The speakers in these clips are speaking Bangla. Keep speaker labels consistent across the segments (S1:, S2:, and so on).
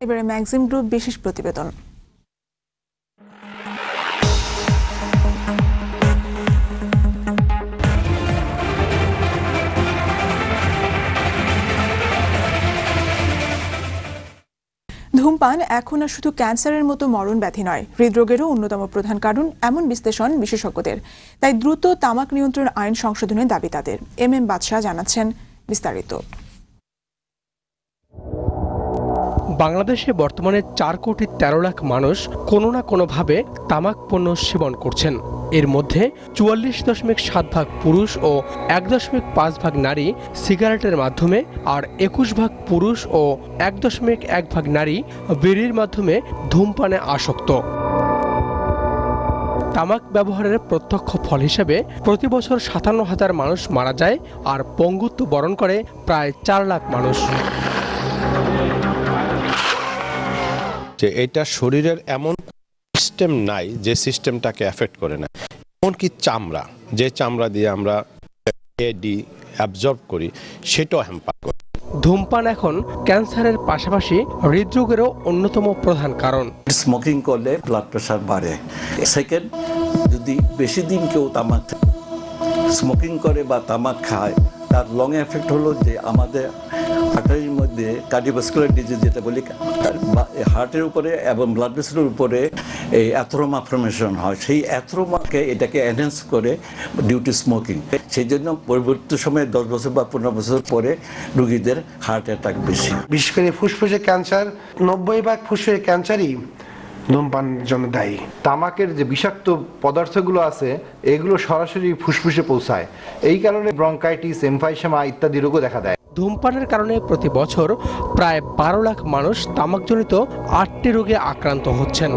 S1: এবারে ম্যাক্সিম গ্রুপ বিশেষ প্রতিবেদন। ধূমপান এখন আর শুধু ক্যান্সারের মতো মরণ ব্যাধি নয়, হৃদরোগেরও অন্যতম প্রধান কারণ এমন বিশ্লেষণ বিশেষজ্ঞদের। তাই দ্রুত তামাক নিয়ন্ত্রণ আইন সংশোধনের দাবি তাদের। এম বাদশাহ জানাচ্ছেন বিস্তারিত।
S2: বাংলাদেশে বর্তমানে 4 কোটি 13 লাখ মানুষ কোনো না কোনোভাবে তামাক পণ্য সেবন করছেন। এর মধ্যে 44.7 ভাগ পুরুষ ও 1.5 ভাগ নারী সিগারেটের মাধ্যমে, আর 21 ভাগ পুরুষ ও 1.1 ভাগ নারী বিড়ির মাধ্যমে ধূমপানে আসক্ত। তামাক ব্যবহারের প্রত্যক্ষ ফল হিসেবে প্রতি বছর 57,000 মানুষ মারা যায়, আর পঙ্গুত্ব বরণ করে প্রায় 4 লাখ মানুষ।
S3: যে এটা শরীরের এমন সিস্টেম নাই যে সিস্টেমটাকে এফেক্ট করে না, এমনকি চামড়া, যে চামড়া দিয়ে আমরা এডি অ্যাবজর্ব করি, সেটাও হ্যাম্পার করে।
S2: ধূমপান এখন ক্যান্সারের পাশাপাশি হৃদরোগেরও অন্যতম প্রধান কারণ।
S4: স্মোকিং করলে ব্লাড প্রেশার বাড়ে। সেকেন্ড, যদি বেশি দিন কেউ তামাক স্মোকিং করে বা তামাক খায়, তার লং এফেক্ট হলো যে আমাদের আর্টারির মধ্যে কার্ডিওভাস্কুলার ডিজিজ যেটা বলি, হার্টের উপরে এবং ব্লাড ভেসেলের উপরে এই অ্যাথ্রোমা ফর্মেশন হয়। সেই অ্যাথ্রোমাকে এটাকে এনহ্যান্স করে ডিউ টু স্মোকিং। সেই জন্য পরবর্তী সময়ে 10 বছর বা 15 বছর পরে রোগীদের হার্ট অ্যাটাক বেশি।
S5: বিশেষ করে ফুসফুসের ক্যান্সার, 90% ফুসফুসের ক্যান্সারই ধূমপানের জন্য দায়ী। তামাকের যে বিষাক্ত পদার্থগুলো আছে এগুলো সরাসরি ফুসফুসে পৌঁছায়, এই কারণে ব্রঙ্কাইটিস, এমফাইসেমা ইত্যাদি রোগও দেখা দেয়।
S2: ধূমপানের কারণে প্রতি বছর প্রায় 12 লাখ মানুষ তামাকজনিত 8টি রোগে আক্রান্ত হচ্ছেন।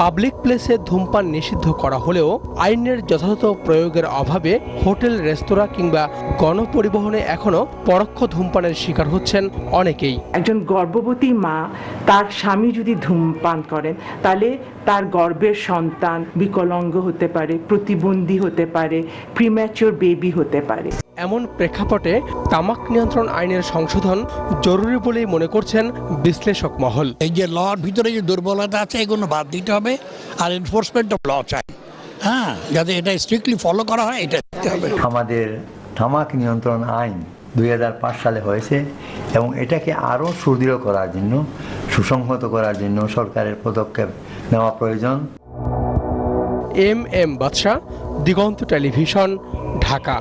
S2: পাবলিক প্লেসে ধূমপান নিষিদ্ধ করা হলেও আইনের যথাযথ প্রয়োগের অভাবে হোটেল, রেস্তোরাঁ কিংবা গণপরিবহনে এখনো পরোক্ষ ধূমপানের শিকার হচ্ছেন অনেকেই।
S6: একজন গর্ভবতী মা তার স্বামী যদি ধূমপান করেন, তাহলে তার গর্ভের সন্তান বিকলাঙ্গ হতে পারে, প্রতিবন্ধী হতে পারে, প্রিম্যাচিওর বেবি হতে পারে।
S2: এমন প্রেক্ষাপটে তামাক নিয়ন্ত্রণ আইনের সংশোধন জরুরি বলেই মনে করছেন বিশ্লেষক মহল।
S7: এই যে লর ভিতরে যে দুর্বলতা আছে, এগুলো বাদ দিতে হবে, আর এনফোর্সমেন্ট অফ ল চাই, যাতে এটা স্ট্রিক্টলি ফলো করা হয়, এটা দেখতে হবে।
S8: আমাদের তামাক নিয়ন্ত্রণ আইন 2005 সালে হয়েছে এবং এটাকে আরও সুদৃঢ় করার জন্য, সুসংহত করার জন্য সরকারের পদক্ষেপ নেওয়া প্রয়োজন।
S2: এম বাদশাহ, দিগন্ত টেলিভিশন, ঢাকা।